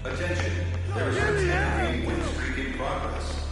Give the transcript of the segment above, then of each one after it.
Attention, there is a 10-game win streak in progress.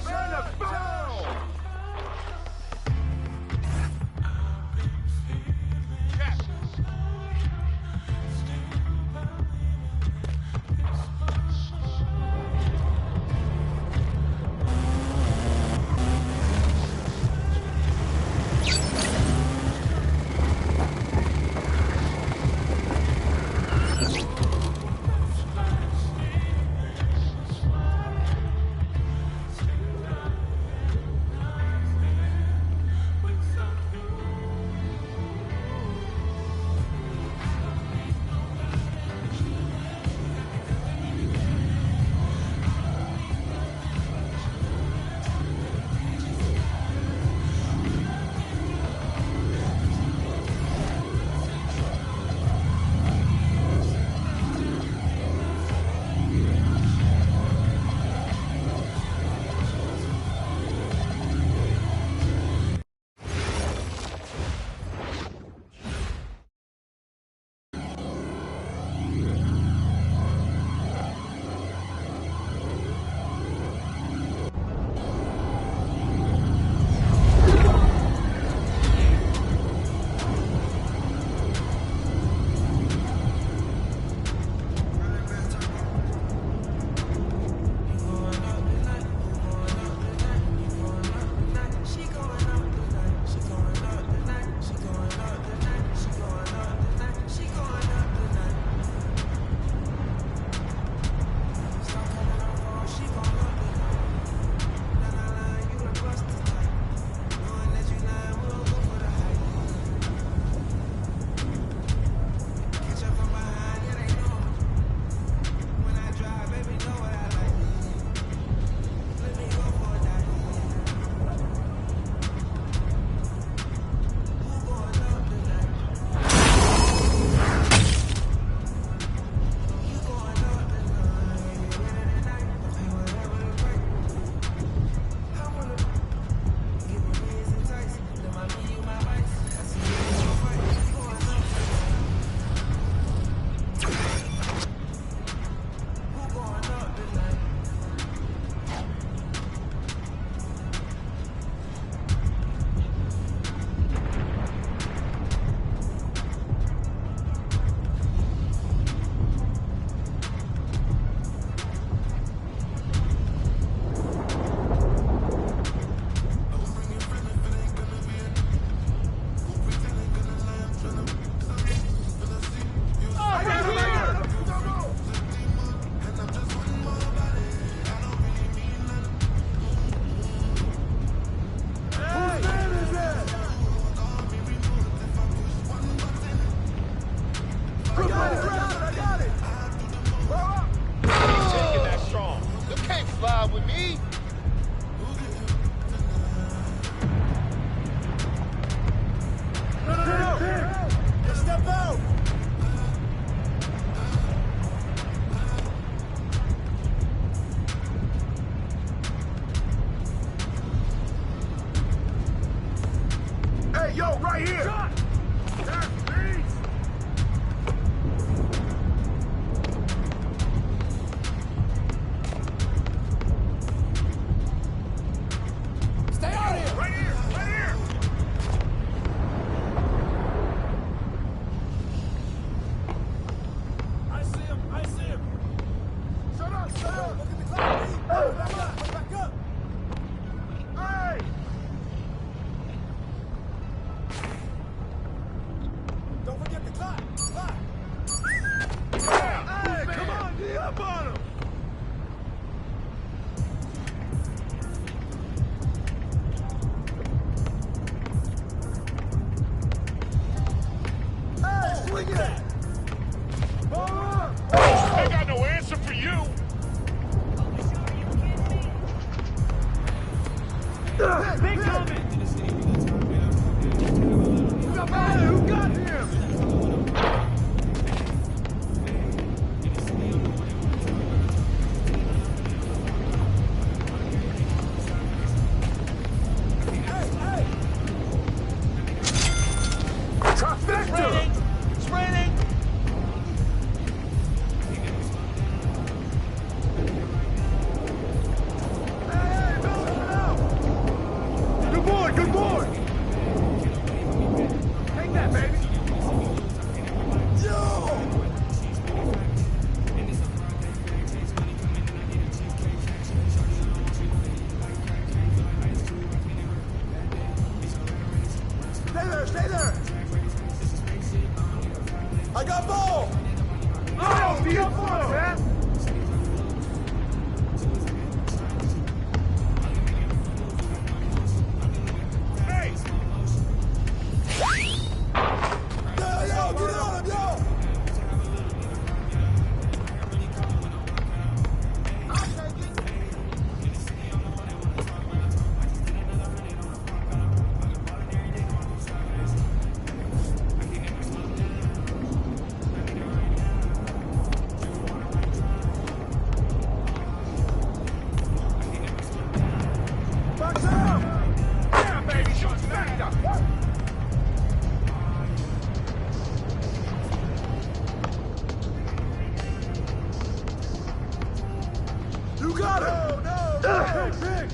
You got it! No! Big!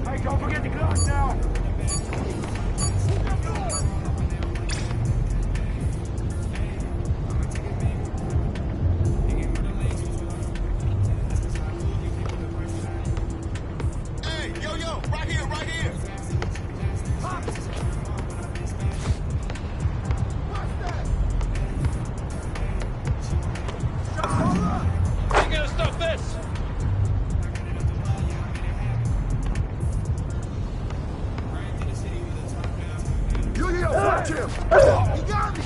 Hey, don't forget the Glock now! Watch him! He got me!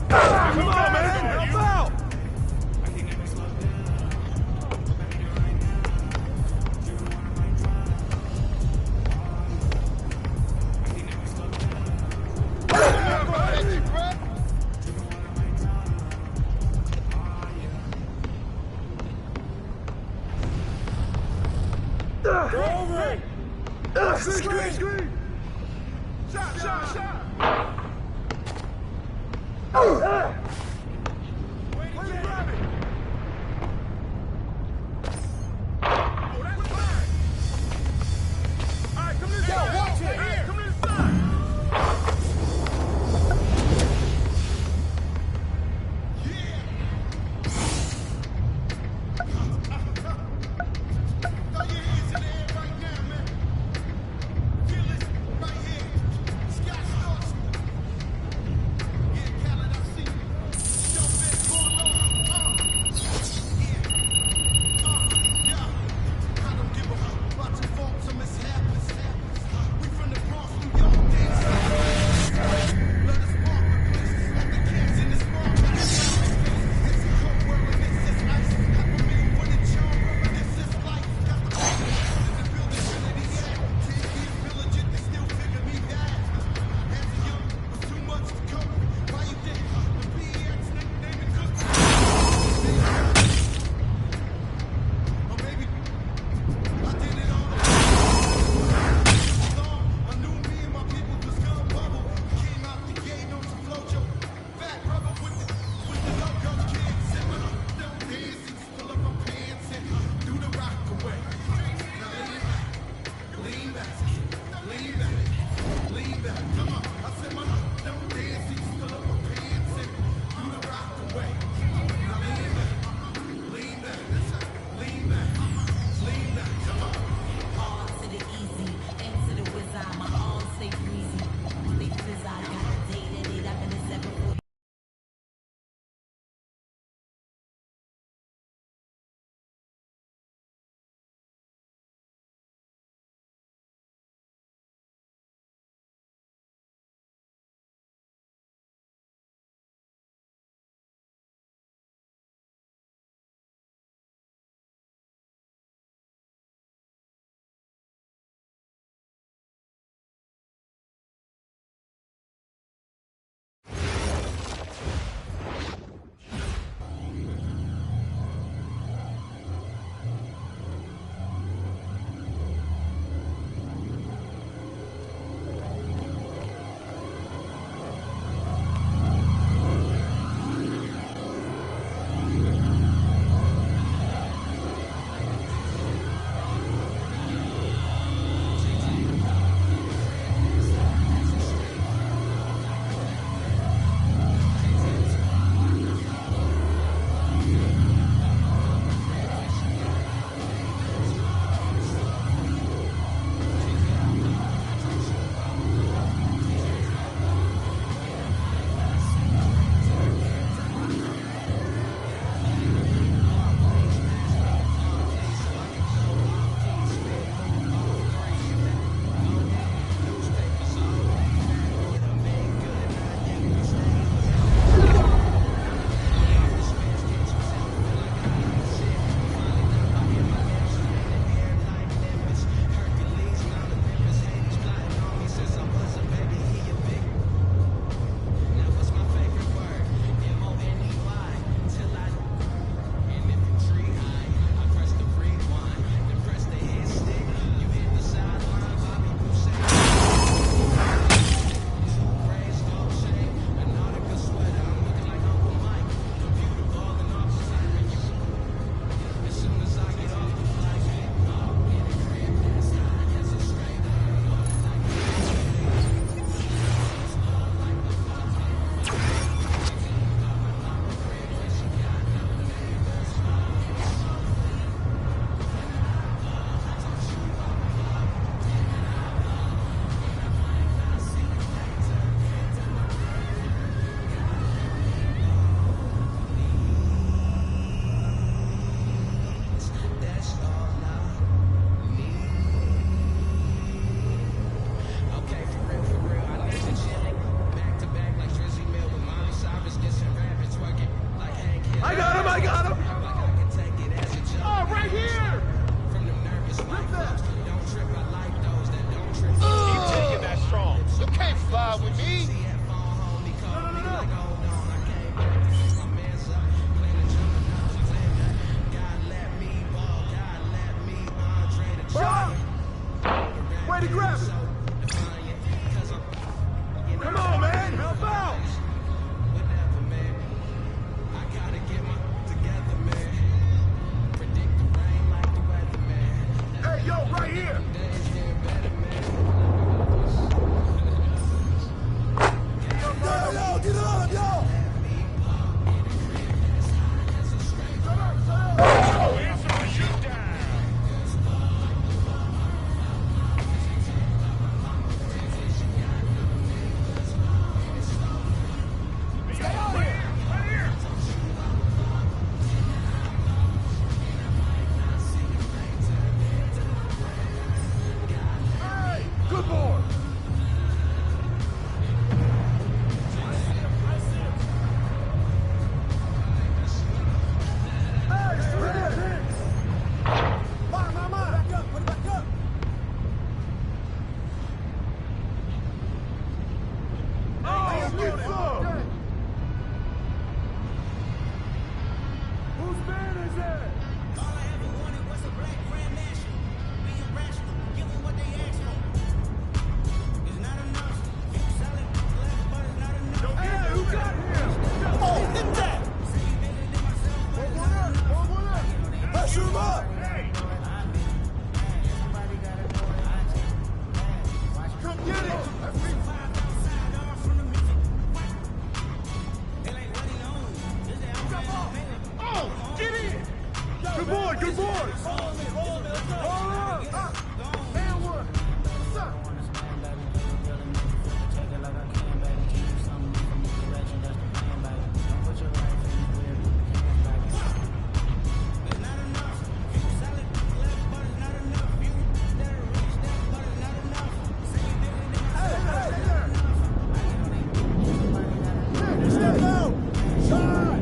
Come on, man! Help out! Over! Screen! Shot! Wait to grab it! Oh, that's fine! Alright, come to this side! Watch it! Here! Come to this side! Whose man is that? All I ever wanted was a black grand national. Being rational, giving what they asked for. It's not enough. You sell it, left, but it's not enough. Hey, who got him? Oh, hit that! Hold one up. Hold one up. Pressure him up! Hey, come get it. That's me. Oh, get in. Good boy, good boy. Hold up. And one. Stop. Step out! Shot!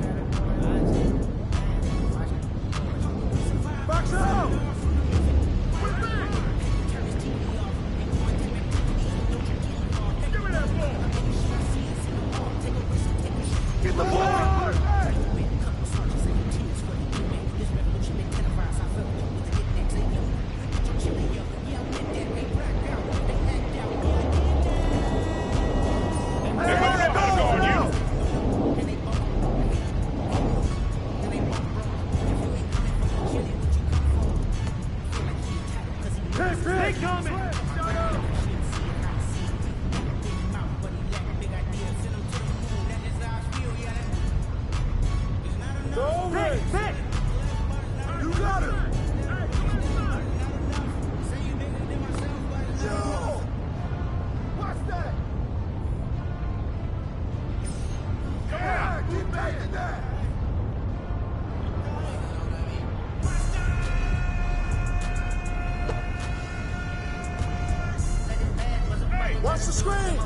Box out. Give me that ball. Get the ball. Hey. They coming! Hey, hey! You got it! Yo! Watch that! Yeah, keep making that! Watch the screen!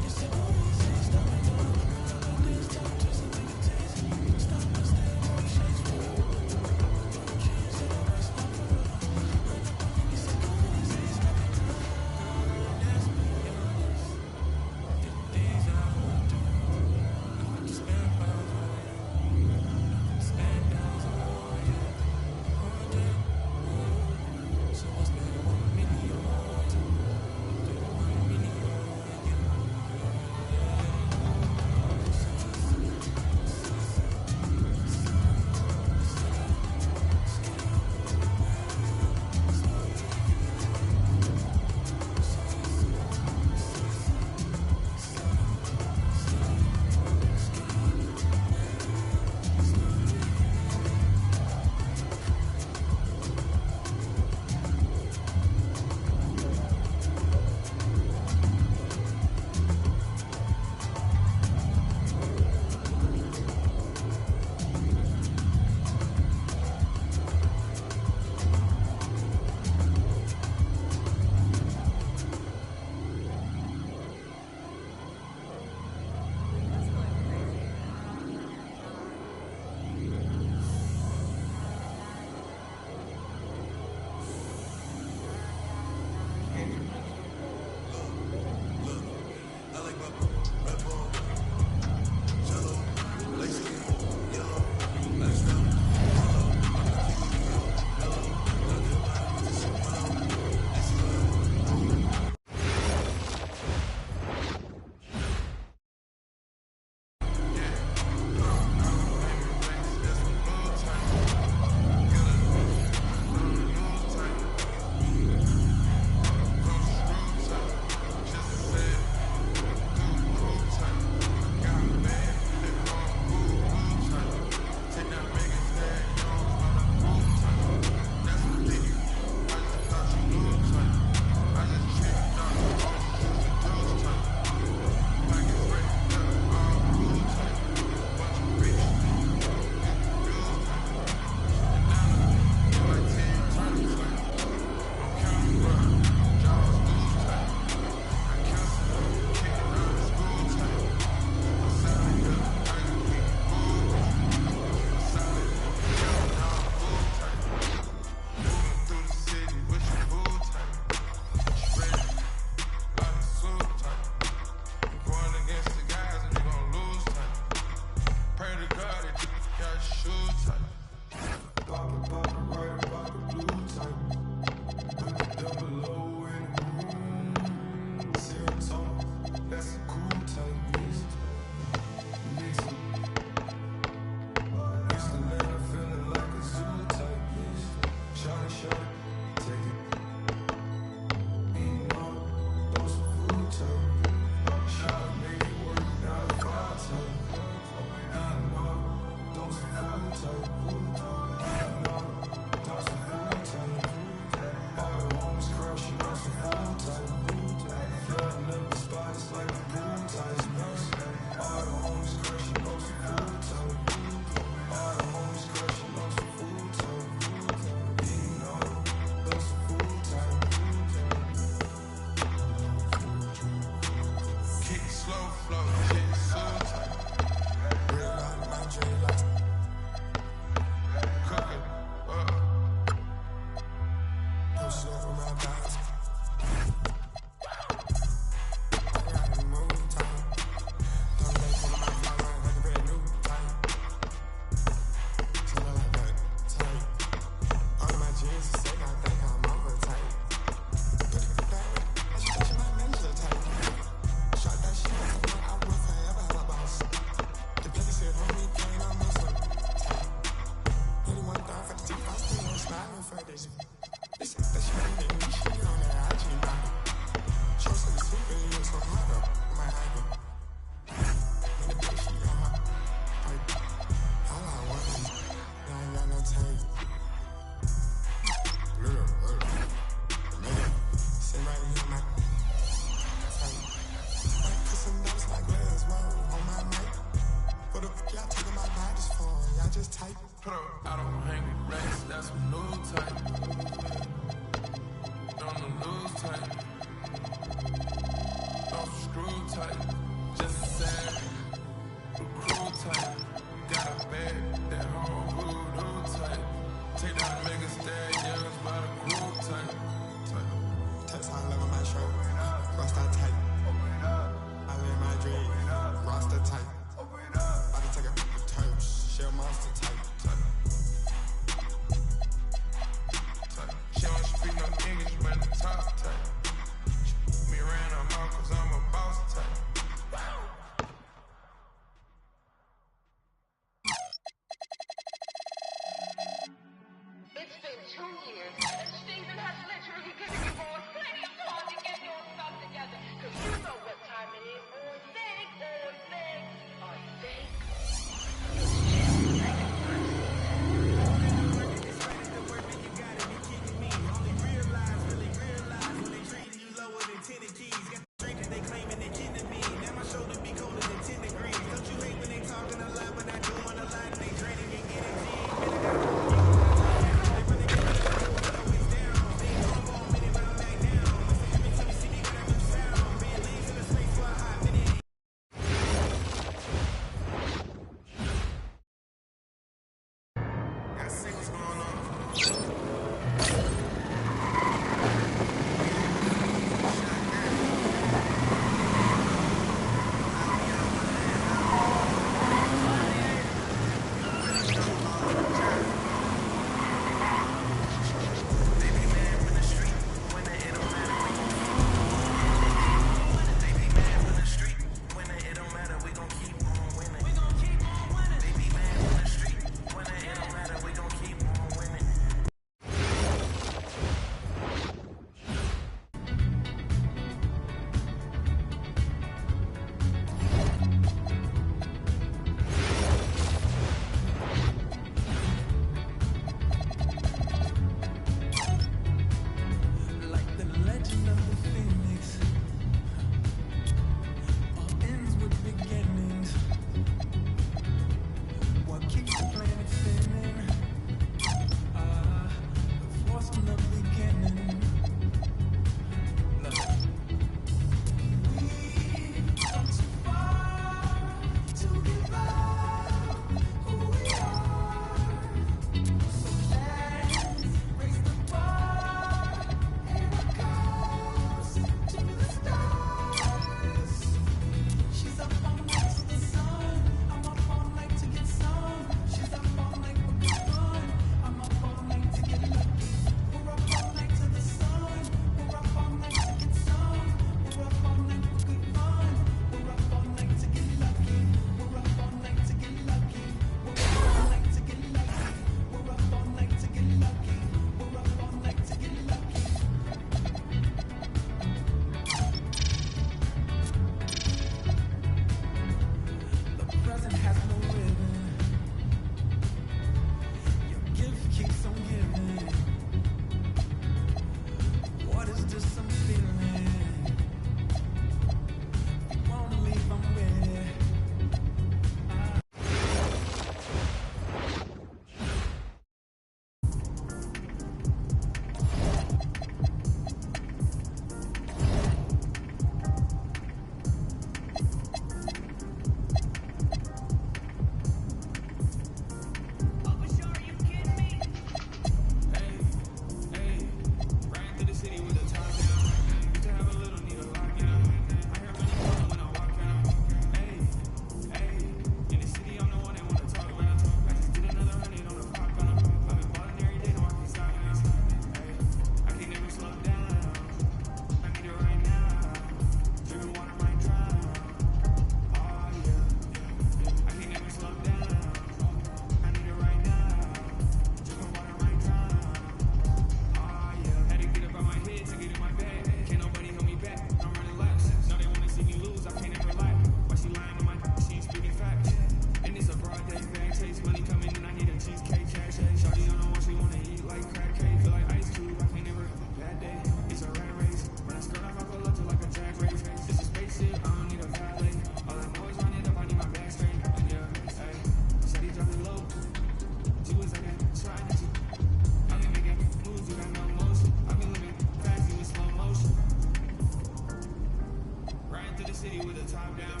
through the city with the top down.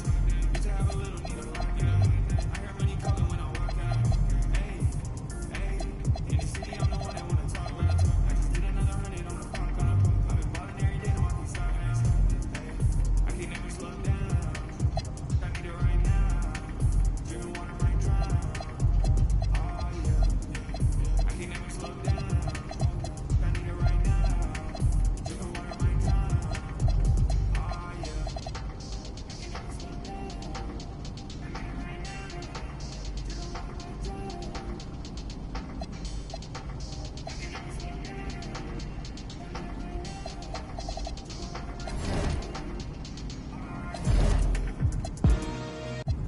Used to have a little need of lockdown. I hear money calling when I walk out. Hey, in the city, I'm the one that wanna talk about. I just did another 100 on the clock. I've been balling every day, no, I can stop now. Hey, I can't never slow down. I need it right now. Drinking water might drown. Oh yeah, I can't never slow down. I need it right now. Drinking water might drown. Oh yeah.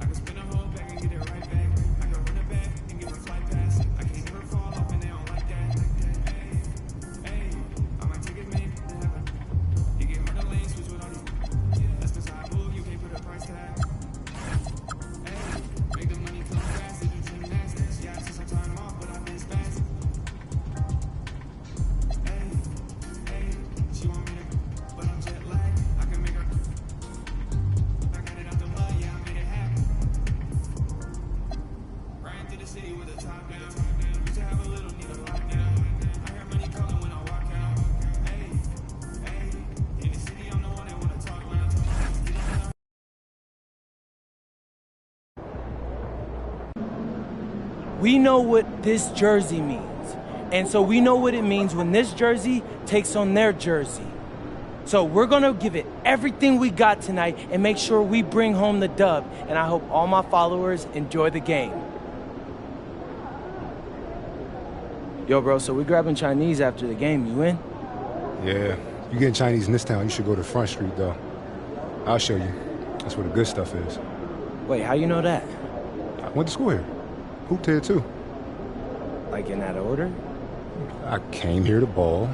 I can spin a whole bag and get it right back. I can run it back and give a flight pass. I can't never fall off and they don't like that. Hey, I might take it maybe to heaven. You get murder lane, switch with all these. That's cause I move, you can't put a price tag. Hey, make the money come fast, do gymnastics. Yeah, I took some time off, but I've been spastic. Hey, she want me to, but I'm jet lagged. I can make her. I got it out the mud, yeah, I made it happen. Ran through the city with the top down. Used to have a little need of lockdown. I hear money calling when I walk out. Hey, in the city, I'm the one that wanna talk loud. We know what this jersey means. And so we know what it means when this jersey takes on their jersey. So we're gonna give it everything we got tonight and make sure we bring home the dub. And I hope all my followers enjoy the game. Yo, bro, so we grabbing Chinese after the game. You in? Yeah, you getting Chinese in this town, you should go to Front Street, though. I'll show you. That's where the good stuff is. Wait, how you know that? I went to school here. Hooped here, too. Like in that order? I came here to ball.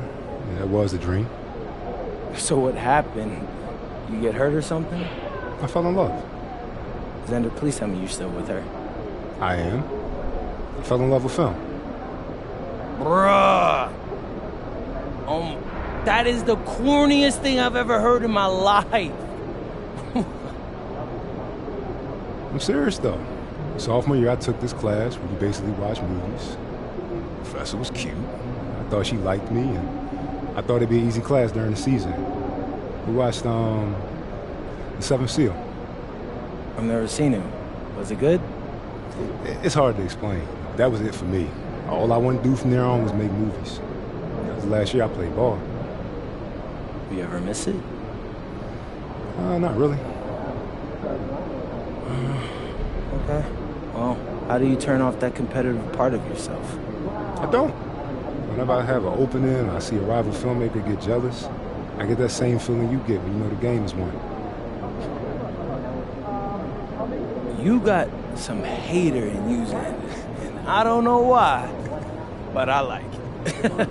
Yeah, that was the dream. So what happened? You get hurt or something? I fell in love. Xander, please tell me you're still with her. I am. I fell in love with film. Bruh. That is the corniest thing I've ever heard in my life. I'm serious, though. Sophomore year, I took this class where you basically watch movies. The professor was cute. I thought she liked me, and I thought it'd be an easy class during the season. We watched, The Seventh Seal. I've never seen him. Was it good? It's hard to explain. That was it for me. All I wanted to do from there on was make movies. That was the last year I played ball. You ever miss it? Not really. Okay. Well, how do you turn off that competitive part of yourself? I don't. Whenever I have an opening, I see a rival filmmaker get jealous, I get that same feeling you get when you know the game is won. You got some hater in you, Xander. And I don't know why, but I like it.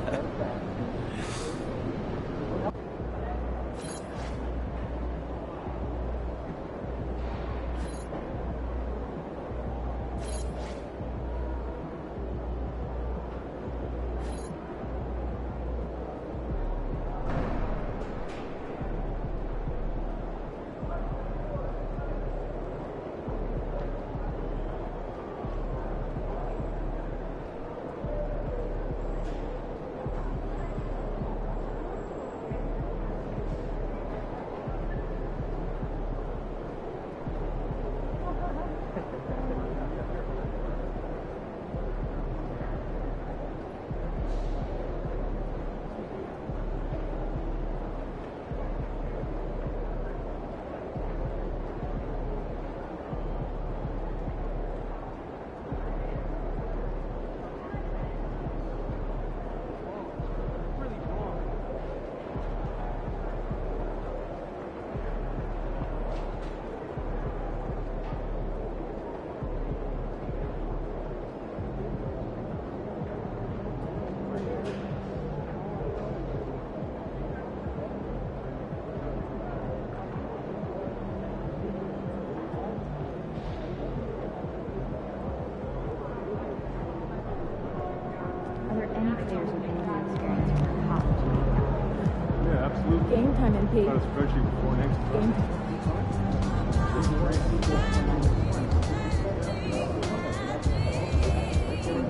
Game time, MP. Got a spreadsheet before next. Game time.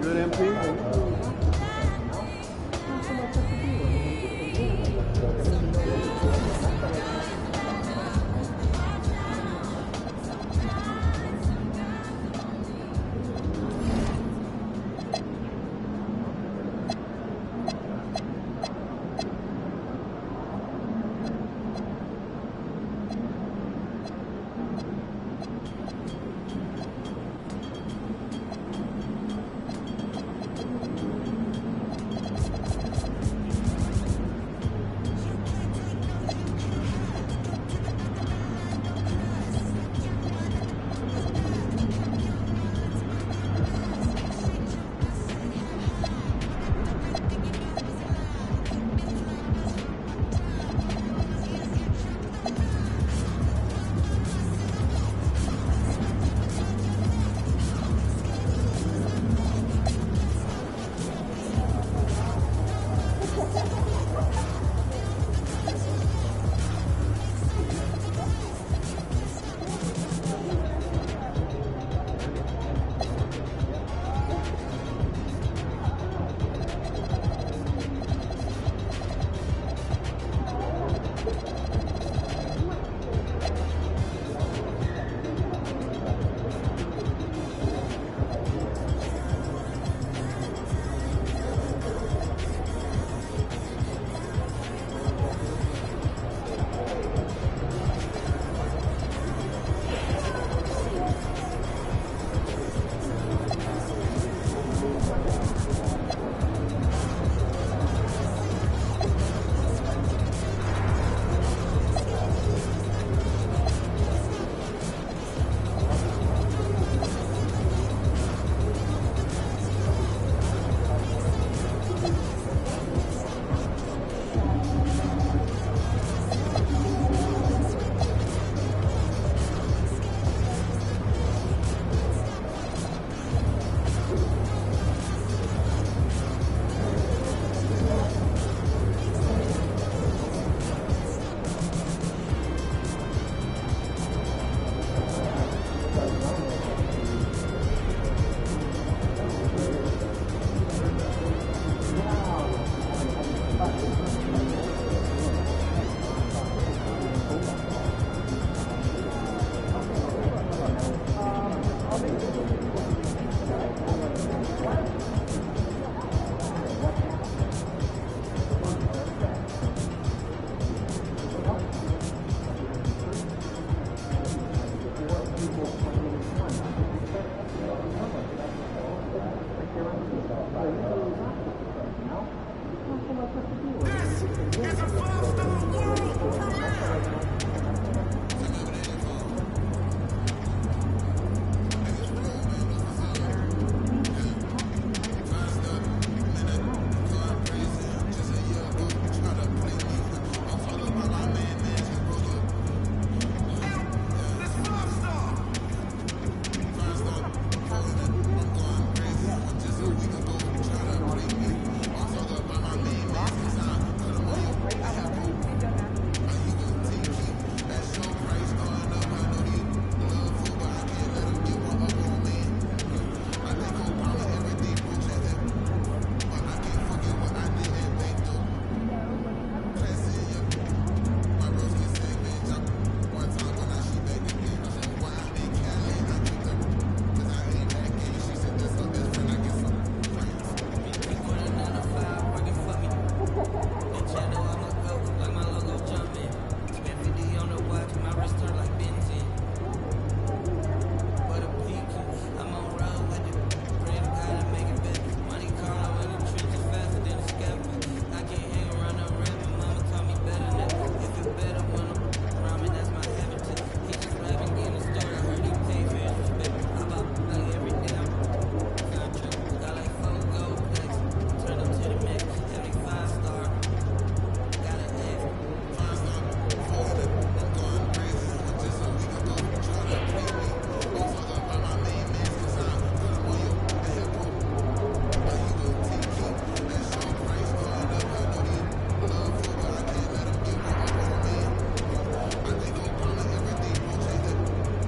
Good MP.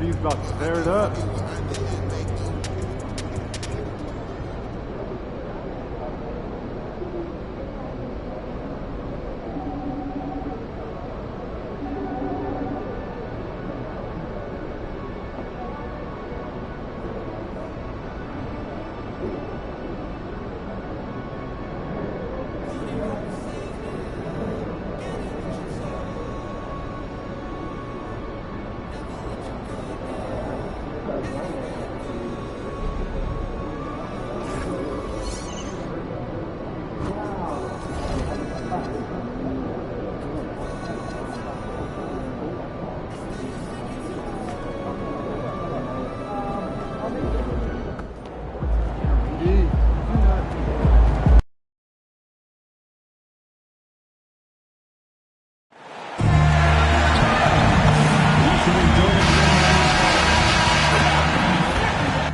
He's about to tear it up.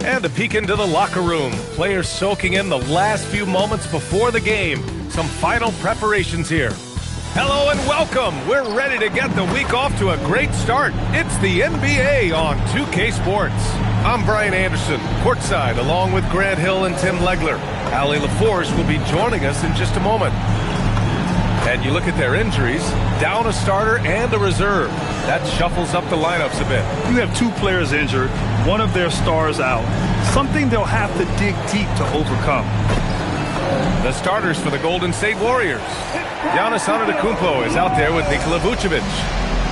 And a peek into the locker room. Players soaking in the last few moments before the game. Some final preparations here. Hello and welcome. We're ready to get the week off to a great start. It's the NBA on 2K Sports. I'm Brian Anderson, courtside, along with Grant Hill and Tim Legler. Allie LaForge will be joining us in just a moment. And you look at their injuries, down a starter and a reserve. That shuffles up the lineups a bit. You have two players injured, one of their stars out. Something they'll have to dig deep to overcome. The starters for the Golden State Warriors. Giannis Antetokounmpo is out there with Nikola Vucevic.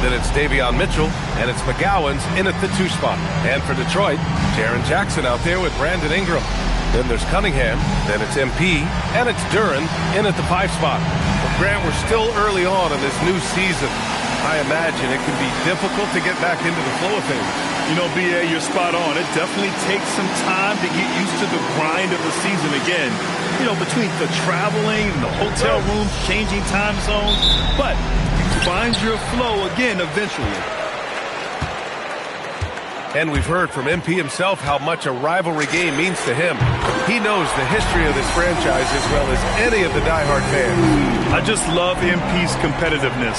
Then it's Davion Mitchell, and it's McGowan's in at the 2 spot. And for Detroit, Jaren Jackson out there with Brandon Ingram. Then there's Cunningham, then it's MP, and it's Duren in at the 5 spot. Well, Grant, we're still early on in this new season. I imagine it can be difficult to get back into the flow of things. You know, B.A., you're spot on. It definitely takes some time to get used to the grind of the season again. You know, between the traveling, the hotel rooms, changing time zones. But you find your flow again eventually. And we've heard from MP himself how much a rivalry game means to him. He knows the history of this franchise as well as any of the diehard fans. I just love MP's competitiveness.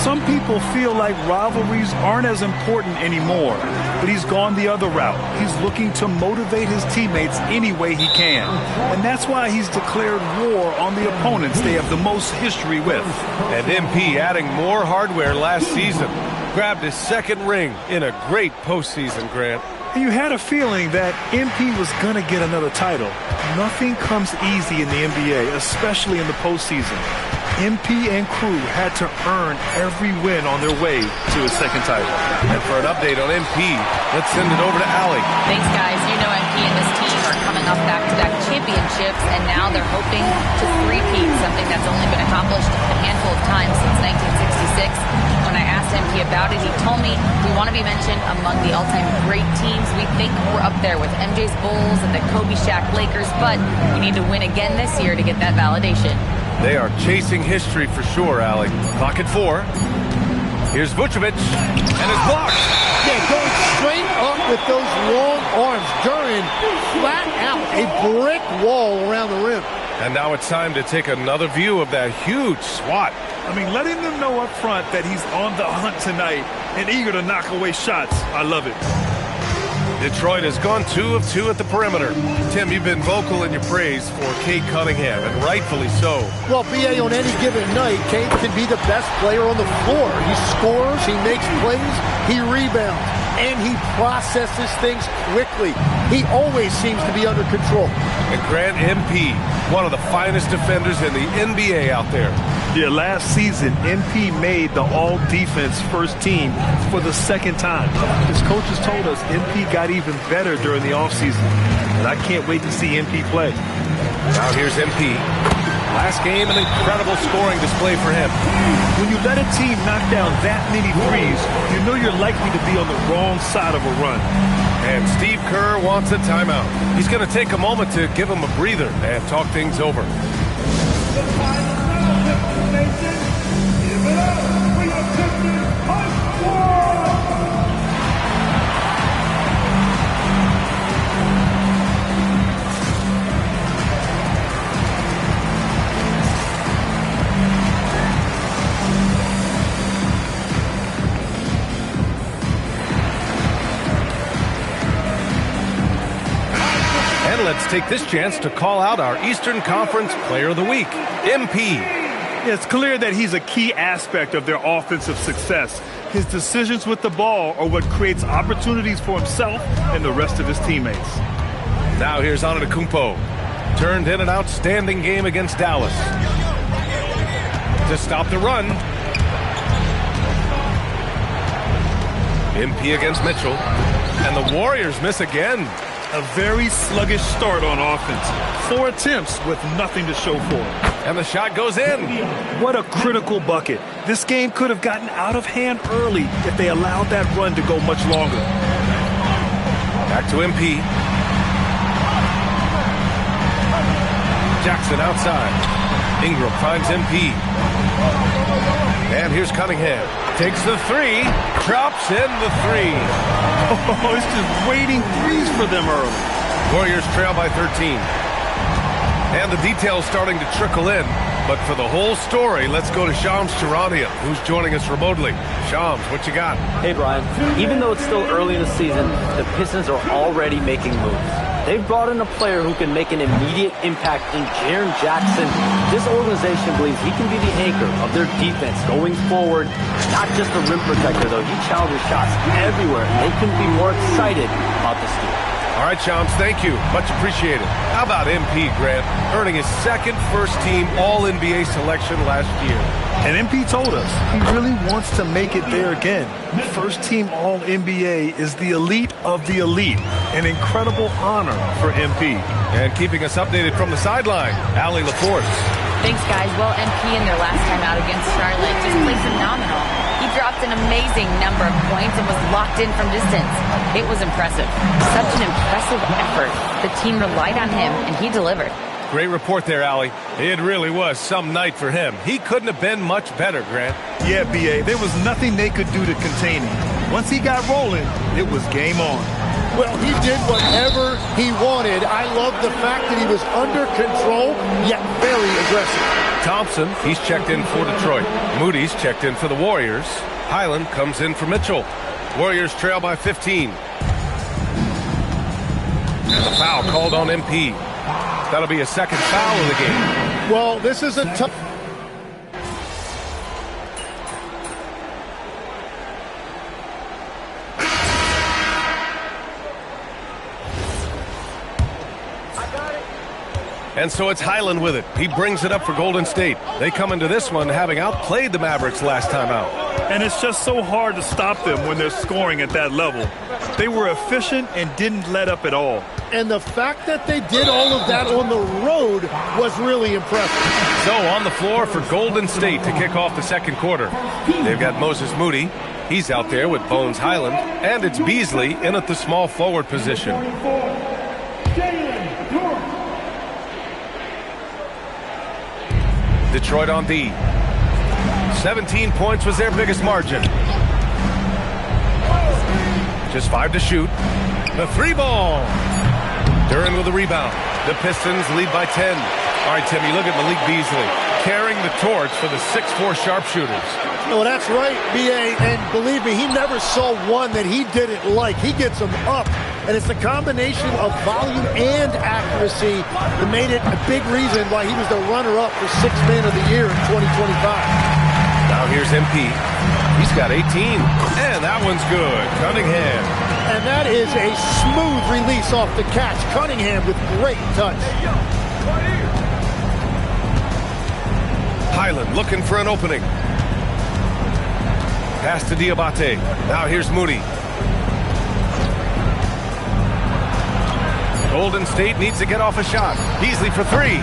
Some people feel like rivalries aren't as important anymore, but he's gone the other route. He's looking to motivate his teammates any way he can. And that's why he's declared war on the opponents they have the most history with. And MP adding more hardware last season. Grabbed his second ring in a great postseason, Grant. You had a feeling that MP was going to get another title. Nothing comes easy in the NBA, especially in the postseason. MP and crew had to earn every win on their way to his second title. And for an update on MP, let's send it over to Allie. Thanks, guys. You know MP and this team are coming off back-to-back championships, and now they're hoping to three-peat, something that's only been accomplished a handful of times since 1966. When I asked MP about it, he told me we want to be mentioned among the all-time great teams. We think we're up there with MJ's Bulls and the Kobe Shaq Lakers, but we need to win again this year to get that validation. They are chasing history for sure, Allie. Clock at 4. Here's Vucevic, and his block. Yeah, going straight up with those long arms. Duren flat out, a brick wall around the rim. And now it's time to take another view of that huge swat. I mean, letting them know up front that he's on the hunt tonight and eager to knock away shots. I love it. Detroit has gone 2 of 2 at the perimeter. Tim, you've been vocal in your praise for Cade Cunningham, and rightfully so. Well, B.A., on any given night, Cade can be the best player on the floor. He scores, he makes plays, he rebounds, and he processes things quickly. He always seems to be under control. And Grant, MP, one of the finest defenders in the NBA out there. Yeah, last season, MP made the all-defense first team for the second time. His coaches told us MP got even better during the offseason, and I can't wait to see MP play. Now here's MP. Last game, an incredible scoring display for him. When you let a team knock down that many threes, you know you're likely to be on the wrong side of a run. And Steve Kerr wants a timeout. He's going to take a moment to give him a breather and talk things over. Give it up for your Pistons High Squad! And let's take this chance to call out our Eastern Conference Player of the Week, MP. It's clear that he's a key aspect of their offensive success. His decisions with the ball are what creates opportunities for himself and the rest of his teammates. Now here's Antetokounmpo. Turned in an outstanding game against Dallas. To stop the run. MP against Mitchell. And the Warriors miss again. A very sluggish start on offense. 4 attempts with nothing to show for it. And the shot goes in. What a critical bucket. This game could have gotten out of hand early if they allowed that run to go much longer. Back to MP. Jackson outside. Ingram finds MP. And here's Cunningham. Takes the three. Drops in the three. Oh, it's just waiting threes for them early. Warriors trail by 13. And the details starting to trickle in. But for the whole story, let's go to Shams Charania, who's joining us remotely. Shams, what you got? Hey, Brian. Even though it's still early in the season, the Pistons are already making moves. They've brought in a player who can make an immediate impact in Jaren Jackson. This organization believes he can be the anchor of their defense going forward. Not just a rim protector, though. He challenges shots everywhere, and they can be more excited about this deal. All right, Shams, thank you. Much appreciated. How about MP, Grant, earning his second first-team All-NBA selection last year? And MP told us he really wants to make it there again. First-team All-NBA is the elite of the elite. An incredible honor for MP. And keeping us updated from the sideline, Allie LaForce. Thanks, guys. Well, MP in their last time out against Charlotte just played phenomenal. He dropped an amazing number of points and was locked in from distance. It was impressive. Such an impressive effort. The team relied on him, and he delivered. Great report there, Allie. It really was some night for him. He couldn't have been much better, Grant. Yeah, B.A., there was nothing they could do to contain him. Once he got rolling, it was game on. Well, he did whatever he wanted. I love the fact that he was under control, yet very aggressive. Thompson, he's checked in for Detroit. Moody's checked in for the Warriors. Highland comes in for Mitchell. Warriors trail by 15. And the foul called on MP. That'll be a second foul of the game. Well, this is a tough... And so it's Highland with it. He brings it up for Golden State. They come into this one having outplayed the Mavericks last time out. And it's just so hard to stop them when they're scoring at that level. They were efficient and didn't let up at all. And the fact that they did all of that on the road was really impressive. So on the floor for Golden State to kick off the second quarter. They've got Moses Moody. He's out there with Bones Highland. And it's Beasley in at the small forward position. Detroit on D. 17 points was their biggest margin. Just 5 to shoot. The 3-ball. Duran with the rebound. The Pistons lead by 10. All right, Timmy, look at Malik Beasley carrying the torch for the 6'4 sharpshooters. No, that's right, B.A., and believe me, he never saw one that he didn't like. He gets them up, and it's the combination of volume and accuracy that made it a big reason why he was the runner-up for Sixth Man of the Year in 2025. Now here's MP. He's got 18, and that one's good. Cunningham. And that is a smooth release off the catch. Cunningham with great touch. Highland looking for an opening. Pass to Diabate. Now here's Moody. Golden State needs to get off a shot. Beasley for 3.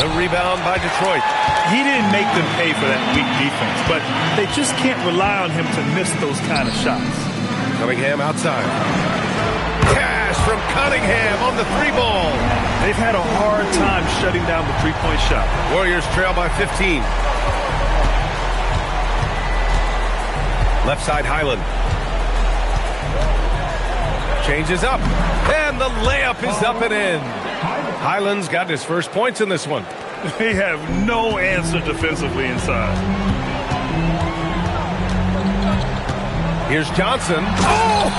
The rebound by Detroit. He didn't make them pay for that weak defense, but they just can't rely on him to miss those kind of shots. Cunningham outside. Cash from Cunningham on the 3-ball. They've had a hard time shutting down the three-point shot. Warriors trail by 15. Left side Highland. Changes up. And the layup is up and in. Highland's got his first points in this one. They have no answer defensively inside. Here's Johnson. Oh,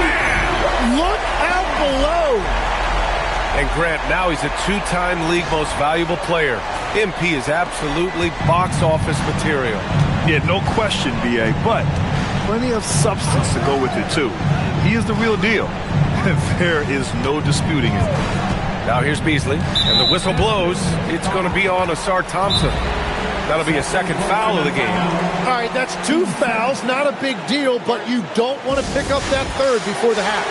man! Look out below. And Grant, now he's a two-time league most valuable player. MP is absolutely box office material. Yeah, no question, B.A., but plenty of substance to go with it, too. He is the real deal, and there is no disputing it. Now here's Beasley, and the whistle blows. It's going to be on Asar Thompson. That'll be a second foul of the game. All right, that's 2 fouls, not a big deal, but you don't want to pick up that third before the half.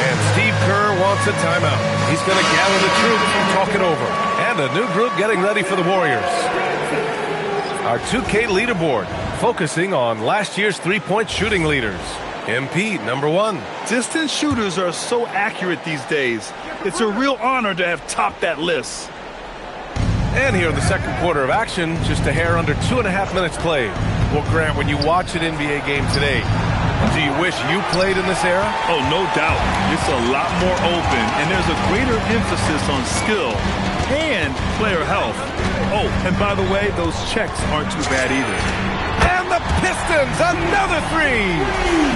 And Steve Kerr wants a timeout. He's going to gather the troops and talk it over. And a new group getting ready for the Warriors. Our 2K leaderboard, focusing on last year's three-point shooting leaders. MP, number 1. Distance shooters are so accurate these days. It's a real honor to have topped that list. And here in the second quarter of action, just a hair under 2.5 minutes played. Well, Grant, when you watch an NBA game today, do you wish you played in this era? Oh, no doubt. It's a lot more open, and there's a greater emphasis on skill and player health. Oh, and by the way, those checks aren't too bad either. And the Pistons, another 3!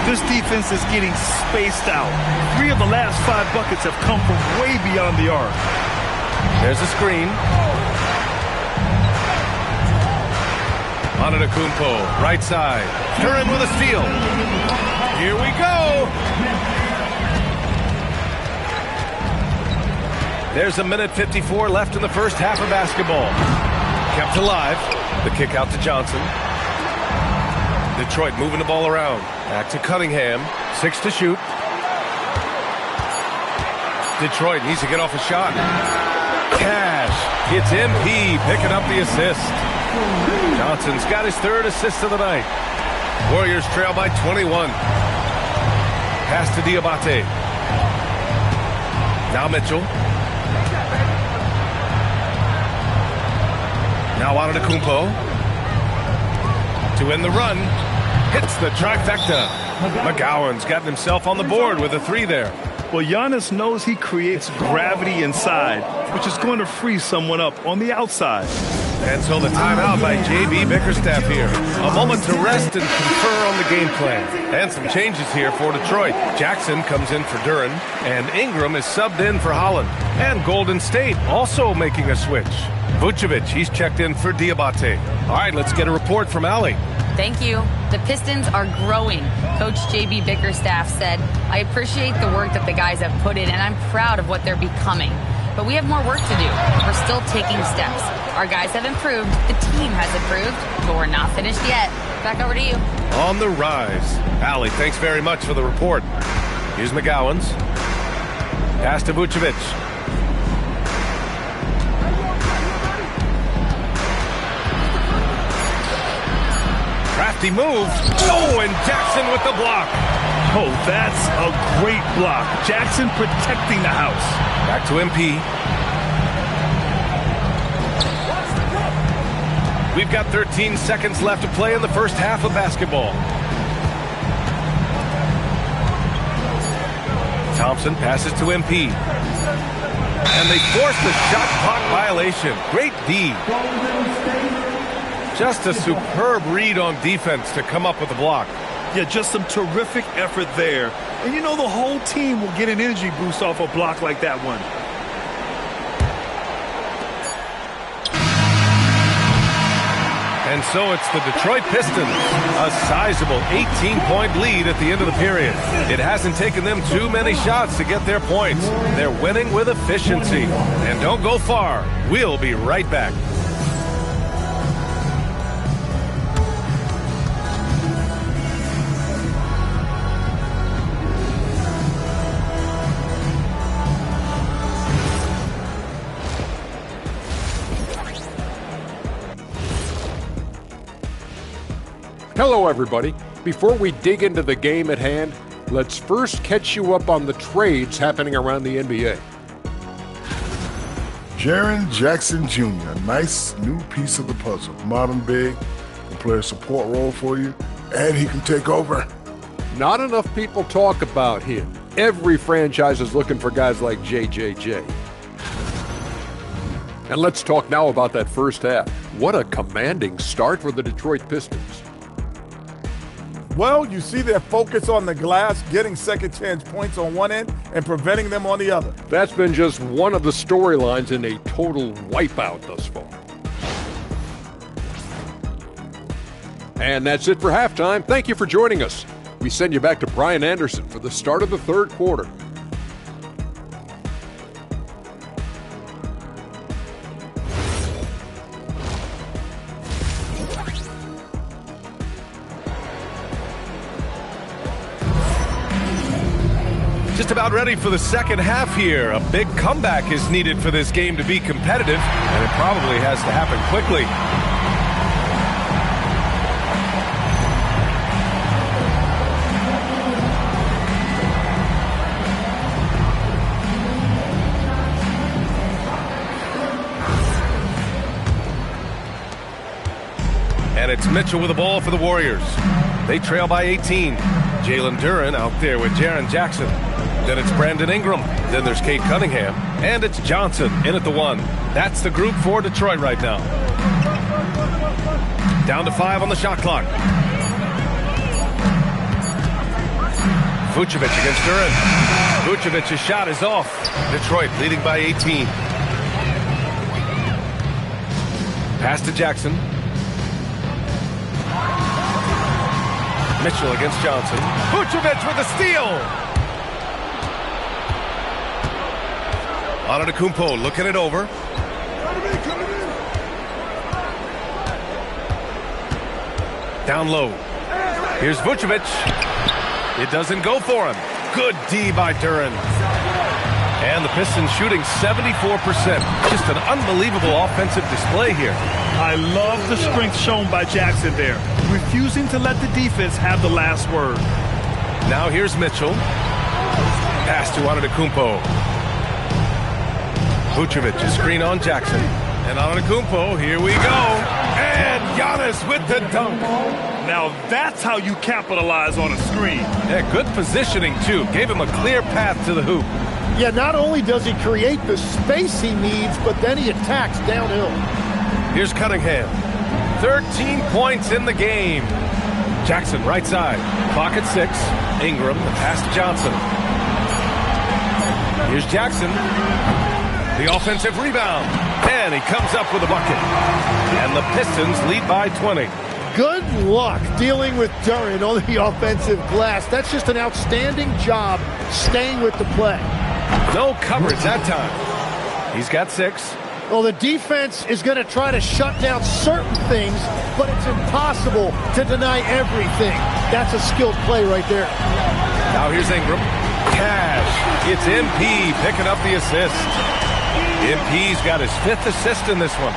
This defense is getting spaced out. 3 of the last 5 buckets have come from way beyond the arc. There's a screen. Antetokounmpo, right side. Curran with a steal. Here we go. There's 1:54 left in the first half of basketball. Kept alive. The kick out to Johnson. Detroit moving the ball around. Back to Cunningham. 6 to shoot. Detroit needs to get off a shot. Cash. It's MP picking up the assist. Johnson's got his 3rd assist of the night. Warriors trail by 21. Pass to Diabate. Now Mitchell. Now Antetokounmpo. To end the run. Hits the trifecta. McGowan's gotten himself on the board with a 3 there. Well, Giannis knows he creates gravity inside, which is going to free someone up on the outside. And so the timeout by J.B. Bickerstaff here. A moment to rest and confer on the game plan. And some changes here for Detroit. Jackson comes in for Duren, and Ingram is subbed in for Holland. And Golden State also making a switch. Vucevic, he's checked in for Diabate. All right, let's get a report from Allie. Thank you. The Pistons are growing. Coach J.B. Bickerstaff said, I appreciate the work that the guys have put in, and I'm proud of what they're becoming. But we have more work to do. We're still taking steps. Our guys have improved. The team has improved. But we're not finished yet. Back over to you. On the rise. Allie, thanks very much for the report. Here's McGowan's. Pass to Vucevic. Crafty move. Oh, and Jackson with the block. Oh, that's a great block. Jackson protecting the house. Back to MP. We've got 13 seconds left to play in the first half of basketball. Thompson passes to MP. And they force the shot clock violation. Great D. Just a superb read on defense to come up with the block. Yeah, just some terrific effort there. And you know the whole team will get an energy boost off a block like that one. And so it's the Detroit Pistons, a sizable 18-point lead at the end of the period. It hasn't taken them too many shots to get their points. They're winning with efficiency. And don't go far. We'll be right back. Hello, everybody. Before we dig into the game at hand, let's first catch you up on the trades happening around the NBA. Jaren Jackson Jr., a nice new piece of the puzzle. Modern big, can play a support role for you, and he can take over. Not enough people talk about him. Every franchise is looking for guys like JJJ. And let's talk now about that first half. What a commanding start for the Detroit Pistons. Well, you see their focus on the glass, getting second chance points on one end and preventing them on the other. That's been just one of the storylines in a total wipeout thus far. And that's it for halftime. Thank you for joining us. We send you back to Brian Anderson for the start of the third quarter. Just about ready for the second half here. A big comeback is needed for this game to be competitive, and it probably has to happen quickly. And it's Mitchell with the ball for the Warriors. They trail by 18. Jalen Duren out there with Jaren Jackson. Then it's Brandon Ingram. Then there's Cade Cunningham. And it's Johnson in at the 1. That's the group for Detroit right now. Down to 5 on the shot clock. Vucevic against Duren. Vucevic's shot is off. Detroit leading by 18. Pass to Jackson. Mitchell against Johnson. Vucevic with a steal. Antetokounmpo looking it over. Down low. Here's Vucevic. It doesn't go for him. Good D by Duren. And the Pistons shooting 74%. Just an unbelievable offensive display here. I love the strength shown by Jackson there, refusing to let the defense have the last word. Now here's Mitchell. Pass to Antetokounmpo. Vucevic, a screen on Jackson. And Antetokounmpo, here we go. And Giannis with the dunk. Now that's how you capitalize on a screen. Yeah, good positioning, too. Gave him a clear path to the hoop. Yeah, not only does he create the space he needs, but then he attacks downhill. Here's Cunningham. 13 points in the game. Jackson, right side. Clock at 6. Ingram, the pass to Johnson. Here's Jackson. The offensive rebound. And he comes up with a bucket. And the Pistons lead by 20. Good luck dealing with Duren on the offensive glass. That's just an outstanding job staying with the play. No coverage that time. He's got 6. Well, the defense is going to try to shut down certain things, but it's impossible to deny everything. That's a skilled play right there. Now here's Ingram. Cash. It's MP picking up the assist. MP's got his 5th assist in this one.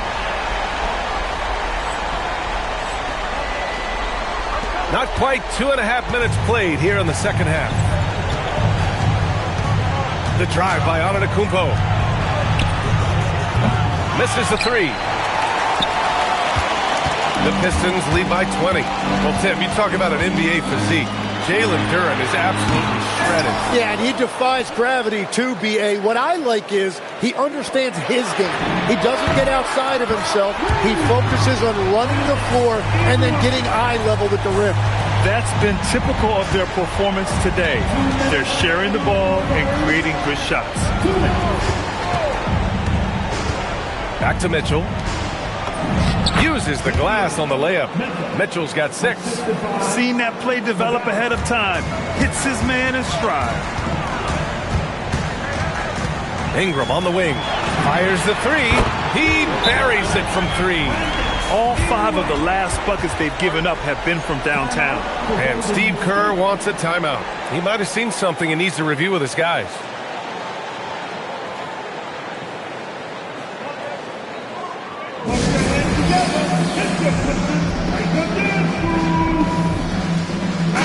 Not quite 2.5 minutes played here in the second half. The drive by Antetokounmpo. Misses the 3. The Pistons lead by 20. Well, Tim, you talk about an NBA physique. Jalen Duren is absolutely shredded. Yeah, and he defies gravity too, B.A. What I like is he understands his game. He doesn't get outside of himself. He focuses on running the floor and then getting eye level with the rim. That's been typical of their performance today. They're sharing the ball and creating good shots. Back to Mitchell. Uses the glass on the layup. Mitchell's got 6. Seen that play develop ahead of time. Hits his man in stride. Ingram on the wing. Fires the 3. He buries it from 3. All 5 of the last buckets they've given up have been from downtown. And Steve Kerr wants a timeout. He might have seen something and needs to review with his guys.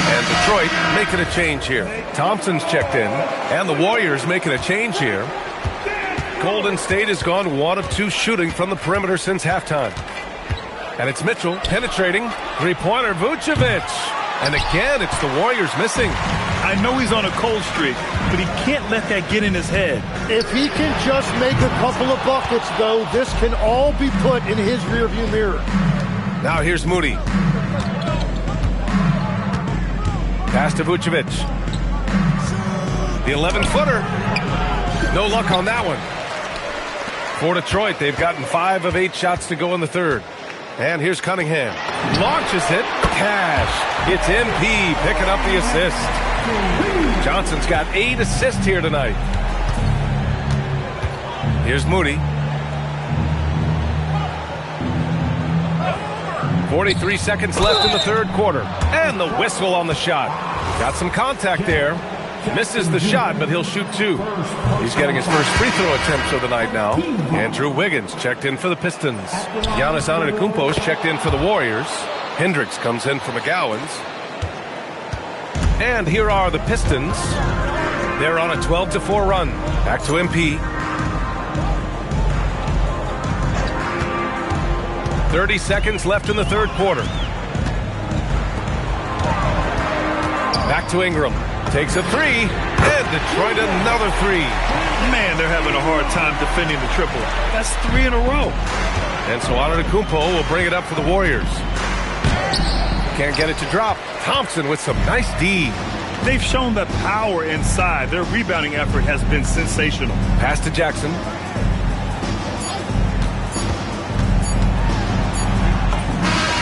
And Detroit making a change here. Thompson's checked in, and the Warriors making a change here. Golden State has gone 1 of 2 shooting from the perimeter since halftime. And it's Mitchell penetrating. 3-pointer, Vucevic. And again, it's the Warriors missing. I know he's on a cold streak, but he can't let that get in his head. If he can just make a couple of buckets, though, this can all be put in his rearview mirror. Now here's Moody. Pass to Vucevic. The 11-footer. No luck on that one. For Detroit, they've gotten 5 of 8 shots to go in the third. And here's Cunningham. Launches it. Cash. It's MP picking up the assist. Johnson's got 8 assists here tonight. Here's Moody. 43 seconds left in the third quarter. And the whistle on the shot. Got some contact there. Misses the shot, but he'll shoot 2. He's getting his first free throw attempts of the night now. Andrew Wiggins checked in for the Pistons. Giannis Antetokounmpo's checked in for the Warriors. Hendricks comes in for McGowan's. And here are the Pistons. They're on a 12-4 run. Back to MP. 30 seconds left in the third quarter. Back to Ingram. Takes a 3. And Detroit another 3. Man, they're having a hard time defending the triple. That's 3 in a row. And so Antetokounmpo will bring it up for the Warriors. Can't get it to drop. Thompson with some nice D. They've shown the power inside. Their rebounding effort has been sensational. Pass to Jackson.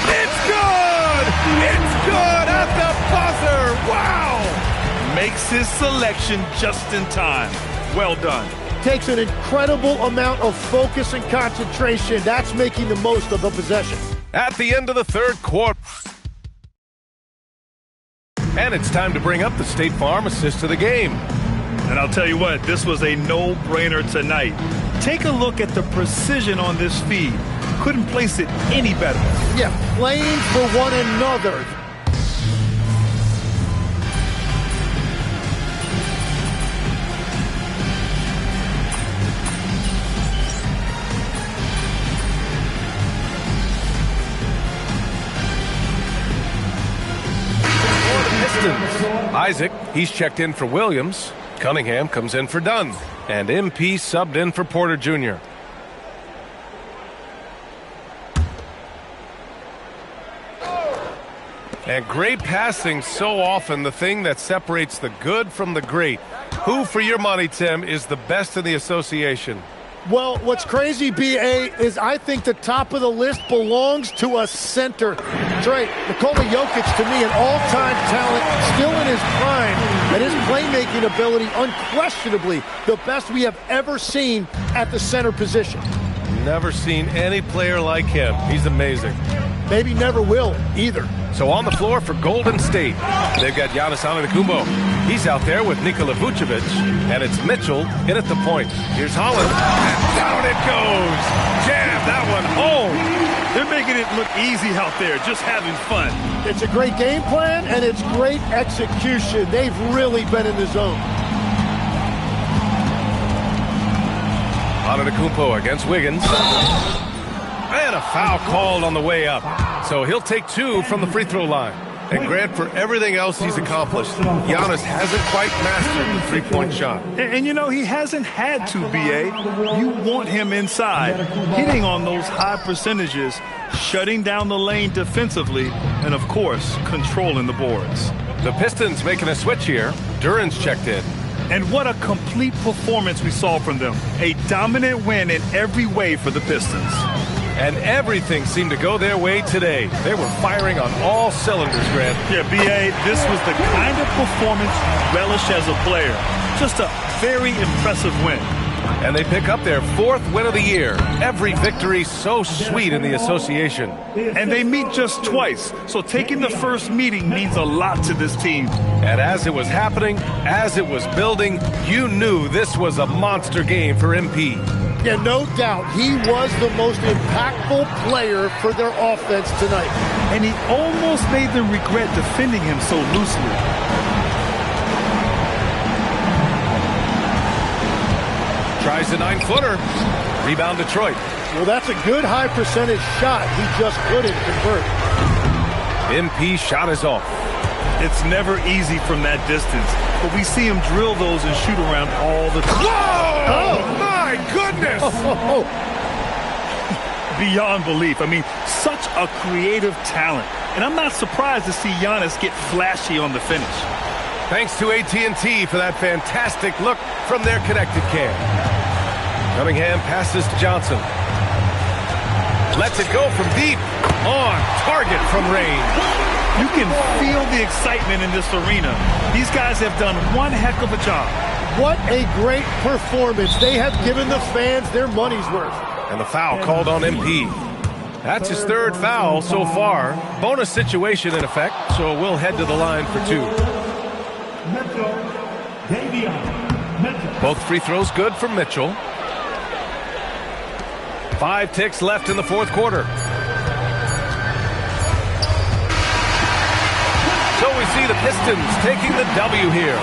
It's good! It's good at the buzzer! Wow! Makes his selection just in time. Well done. Takes an incredible amount of focus and concentration. That's making the most of the possession. At the end of the third quarter. And it's time to bring up the State Farm assist of the game. And I'll tell you what, this was a no-brainer tonight. Take a look at the precision on this feed. Couldn't place it any better. Yeah, playing for one another. Isaac, he's checked in for Williams. Cunningham comes in for Dunn. And MP subbed in for Porter Jr. And great passing, so often the thing that separates the good from the great. Who, for your money, Tim, is the best in the association? Well, what's crazy, B.A., is I think the top of the list belongs to a center. That's right. Nikola Jokic, to me, an all-time talent, still in his prime, and his playmaking ability, unquestionably, the best we have ever seen at the center position. Never seen any player like him. He's amazing. Maybe never will, either. So on the floor for Golden State, they've got Giannis Antetokounmpo. He's out there with Nikola Vucevic, and it's Mitchell in at the point. Here's Holland, and down it goes. Jam that one home. They're making it look easy out there, just having fun. It's a great game plan, and it's great execution. They've really been in the zone. Antetokounmpo against Wiggins. And a foul called on the way up. So he'll take 2 from the free throw line. And Grant, for everything else he's accomplished, Giannis hasn't quite mastered the three-point shot. And you know, he hasn't had to, B.A. You want him inside, hitting on those high percentages, shutting down the lane defensively, and, of course, controlling the boards. The Pistons making a switch here. Duran's checked in. And what a complete performance we saw from them. A dominant win in every way for the Pistons. And everything seemed to go their way today. They were firing on all cylinders, Grant. Yeah, B.A., this was the kind of performance you relish as a player. Just a very impressive win. And they pick up their 4th win of the year. Every victory so sweet in the association. And they meet just twice, so taking the first meeting means a lot to this team. And as it was happening, as it was building, you knew this was a monster game for MP. Yeah, no doubt. He was the most impactful player for their offense tonight. And he almost made them regret defending him so loosely. Tries the 9-footer. Rebound Detroit. Well, that's a good high percentage shot. He just couldn't convert. MP shot is off. It's never easy from that distance, but we see him drill those and shoot around all the time. Whoa! Oh, my goodness! Beyond belief. I mean, such a creative talent. and I'm not surprised to see Giannis get flashy on the finish. Thanks to AT&T for that fantastic look from their connected cam. Cunningham passes to Johnson. Lets it go from deep. On target from range. You can feel the excitement in this arena. These guys have done one heck of a job. What a great performance. They have given the fans their money's worth. And the foul called on MP. That's his third foul so far. Bonus situation in effect, so we'll head to the line for two. Both free throws good for Mitchell. 5 ticks left in the fourth quarter. So we see the Pistons taking the W here.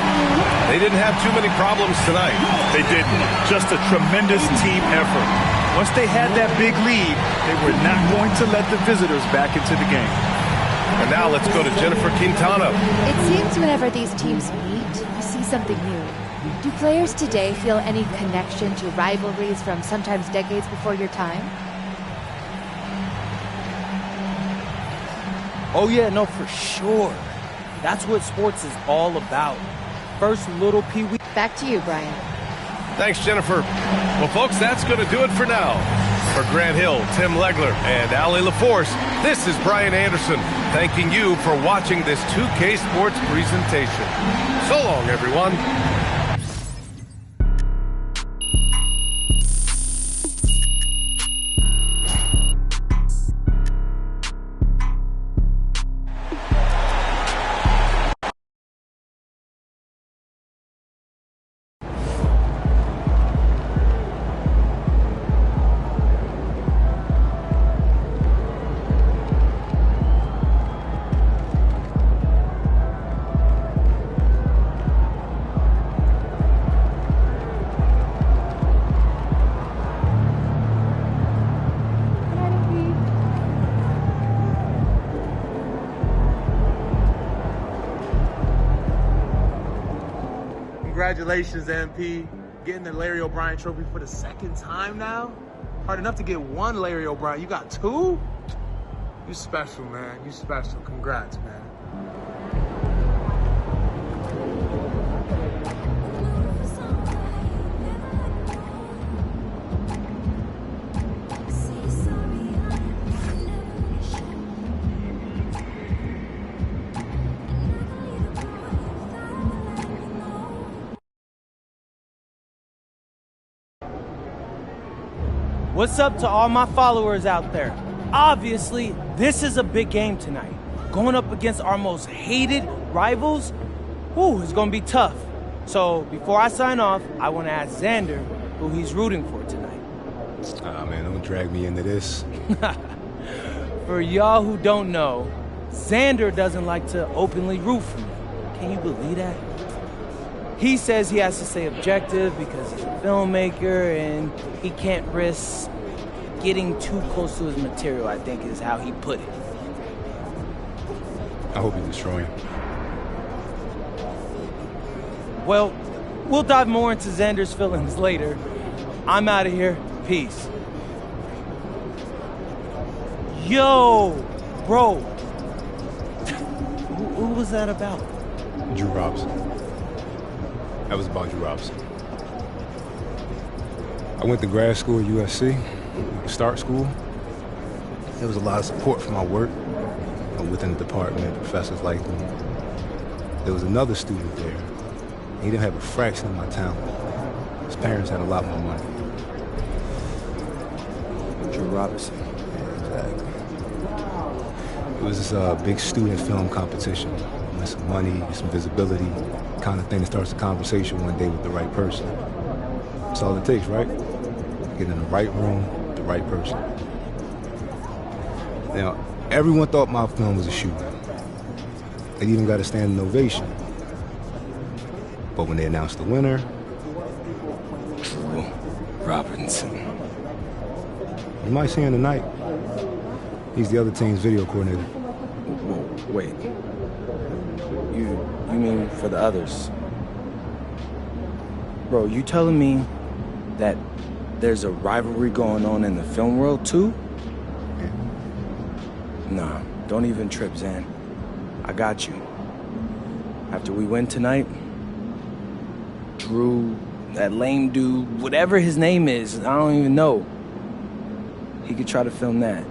They didn't have too many problems tonight. They didn't. Just a tremendous team effort. Once they had that big lead, they were not going to let the visitors back into the game. And now let's go to Jennifer Quintana. It seems whenever these teams meet, you see something new. Do players today feel any connection to rivalries from sometimes decades before your time? Oh yeah, no, for sure. That's what sports is all about. First little Pee-wee. Back to you, Brian. Thanks, Jennifer. Well, folks, that's going to do it for now. For Grant Hill, Tim Legler, and Allie LaForce, this is Brian Anderson, thanking you for watching this 2K Sports presentation. So long, everyone. Congratulations, MP. Getting the Larry O'Brien trophy for the second time now. Hard enough to get one Larry O'Brien. You got two? You special, man. You special. Congrats, man. What's up to all my followers out there? Obviously, this is a big game tonight. Going up against our most hated rivals, it's going to be tough. So before I sign off, I want to ask Xander who he's rooting for tonight. Man, don't drag me into this. For y'all who don't know, Xander doesn't like to openly root for me. Can you believe that? He says he has to stay objective because he's a filmmaker and he can't risk getting too close to his material, I think is how he put it. I hope you destroy him. Well, we'll dive more into Xander's feelings later. I'm out of here. Peace. Yo, bro. Who was that about? Drew Robinson. That was about Drew Robinson. I went to grad school at USC, start school. There was a lot of support for my work within the department. Professors liked me. There was another student there. He didn't have a fraction of my talent. His parents had a lot more money. Drew Robinson. Yeah, exactly. It was this big student film competition. With some money, some visibility, kind of thing that starts a conversation one day with the right person. That's all it takes, right? Get in the right room with the right person. Now, everyone thought my film was a shoot. They even got a standing ovation. But when they announced the winner, Drew Robinson. You might see him tonight. He's the other team's video coordinator. Wait. You mean for the others? Bro, you telling me that there's a rivalry going on in the film world too? Yeah. Nah, Don't even trip, Zan. I got you. After we win tonight, Drew, that lame dude, whatever his name is, I don't even know. He could try to film that.